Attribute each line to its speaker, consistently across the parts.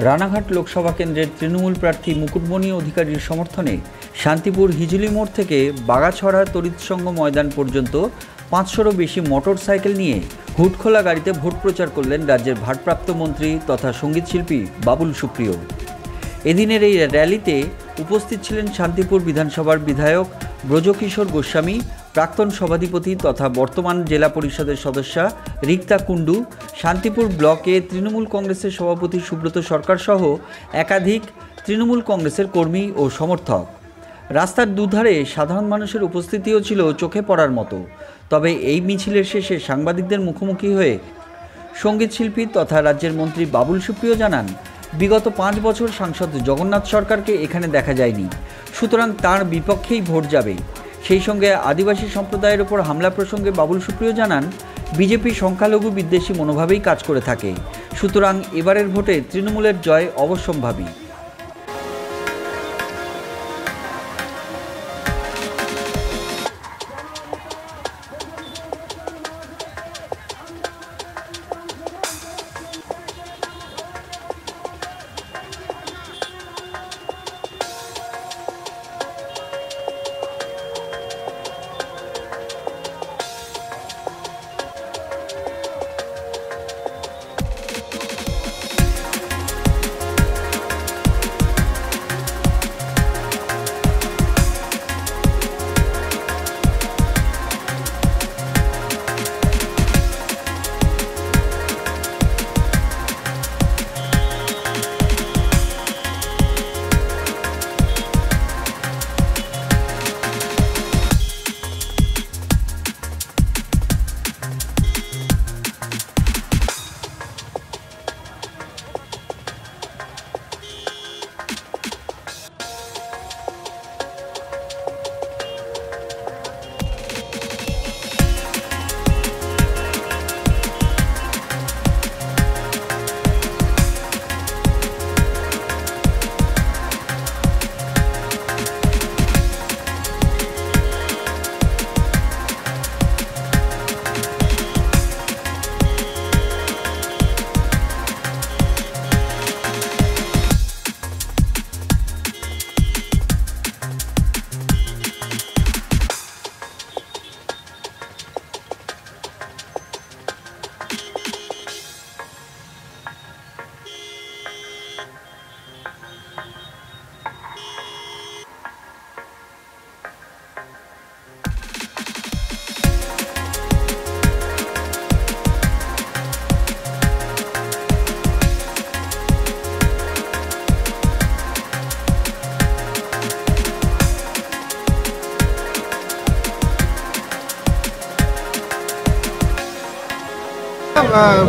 Speaker 1: রানাঘাট লোকসভা কেন্দ্রের তৃণমূল প্রার্থী মুকুটমণি অধিকারীর সমর্থনে শান্তিপুর হিজলি মোড় থেকে বাগাছড়া তড়িৎসংঘ ময়দান পর্যন্ত 500-রও বেশি মোটর সাইকেল নিয়ে হুডখোলা গাড়িতে ভোট প্রচার করলেন রাজ্যের ভারপ্রাপ্ত মন্ত্রী তথা সঙ্গীতশিল্পী বাবুল সুপ্রিয়। এদিনের এই র্যালিতে উপস্থিত ছিলেন শান্তিপুর বিধানসভার বিধায়ক ব্রজকিশোর গোস্বামী, প্রাক্তন সভাধিপতি তথা বর্তমান জেলা পরিষদের সদস্যা রিক্তা কুণ্ডু, শান্তিপুর ব্লকে তৃণমূল কংগ্রেসের সভাপতি সুব্রত সরকার সহ একাধিক তৃণমূল কংগ্রেসের কর্মী ও সমর্থক। রাস্তার দুধারে সাধারণ মানুষের উপস্থিতিও ছিল চোখে পড়ার মতো। তবে এই মিছিলের শেষে সাংবাদিকদের মুখোমুখি হয়ে সঙ্গীতশিল্পী তথা রাজ্যের মন্ত্রী বাবুল সুপ্রিয় জানান, বিগত 5 বছর সাংসদ জগন্নাথ সরকারকে এখানে দেখা যায়নি, সুতরাং তার বিপক্ষেই ভোট যাবে। সেই সঙ্গে আদিবাসী সম্প্রদায়ের ওপর হামলা প্রসঙ্গে বাবুল সুপ্রিয় জানান, বিজেপি সংখ্যালঘু বিদ্বেষী মনোভাবেই কাজ করে থাকে, সুতরাং এবারের ভোটে তৃণমূলের জয় অবশ্যম্ভাবী।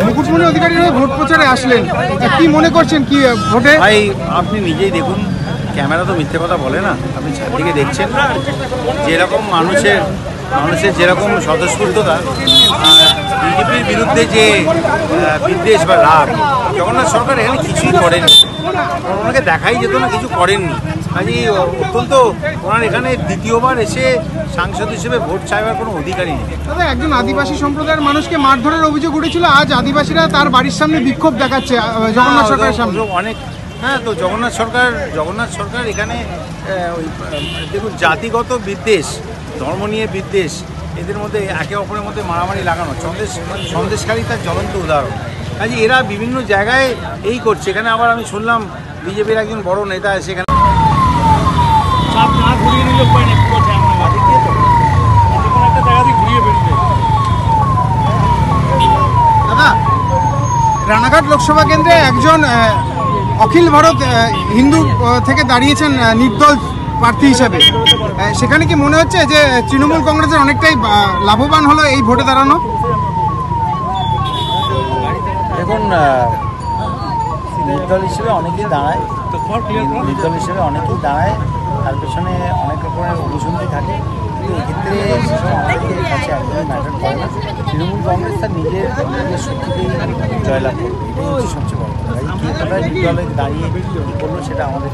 Speaker 2: মুকুটমণি অধিকারী ভোট প্রচারে আসলেন, কি মনে করছেন কি ভোটে?
Speaker 3: ভাই আপনি নিজেই দেখুন, ক্যামেরা তো মিথ্যে কথা বলে না। আপনি চারদিকে দেখছেন যেরকম মানুষের যেরকম স্বতঃস্ফূর্ততা, বিজেপির বিরুদ্ধে যে বিদ্বেষ বা রাগ, জগন্নাথ সরকার এখানে কিছুই করেনি, ওনাকে দেখাই যেত না, কিছু করেননি। কাজে অত্যন্ত ওনার এখানে দ্বিতীয়বার এসে সাংসদ হিসেবে ভোট চাইবার কোনো অধিকারই নেই।
Speaker 2: দাদা, একজন আদিবাসী সম্প্রদায়ের মানুষকে মারধরের অভিযোগ উঠেছিল, আজ আদিবাসীরা তার বাড়ির সামনে বিক্ষোভ দেখাচ্ছে জগন্নাথ সরকারের সামনে।
Speaker 3: অনেক তো জগন্নাথ সরকার এখানে দেখুন, জাতিগত বিদ্বেষ, ধর্ম নিয়ে বিদ্বেষ, এদের মধ্যে একে অপরের মধ্যে মারামারি লাগানো, সন্দেশকারী তার জ্বলন্ত উদাহরণ। কাজে এরা বিভিন্ন জায়গায় এই করছে। এখানে আবার আমি শুনলাম বিজেপির একজন বড় নেতা সেখানে
Speaker 2: দাদা, রানাঘাট লোকসভা কেন্দ্রে একজন অখিল ভারত হিন্দু থেকে দাঁড়িয়েছেন নির্দল প্রার্থী হিসাবে, সেখানে কি মনে হচ্ছে যে তৃণমূল কংগ্রেসের অনেকটাই লাভবান হলো এই ভোটে দাঁড়ানো?
Speaker 3: দেখুন, নির্দল হিসেবে অনেকেই দাঁড়ায়, তার পেছনে অনেক রকমের অনুসন্ধান থাকে, কিন্তু এক্ষেত্রে অনেকের কাছে একদমই ম্যাটার করে না। তৃণমূল কংগ্রেস তার নিজের শক্তিতেই জয়লাভ করবে, এটাই হচ্ছে সবচেয়ে বড় কথা। কে কোথায় নির্দলে দাঁড়িয়ে কী করলো সেটা আমাদের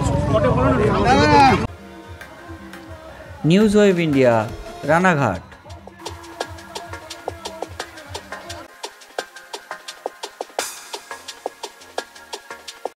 Speaker 1: নিউজ ওয়েব ইন্ডিয়া, রানাঘাট।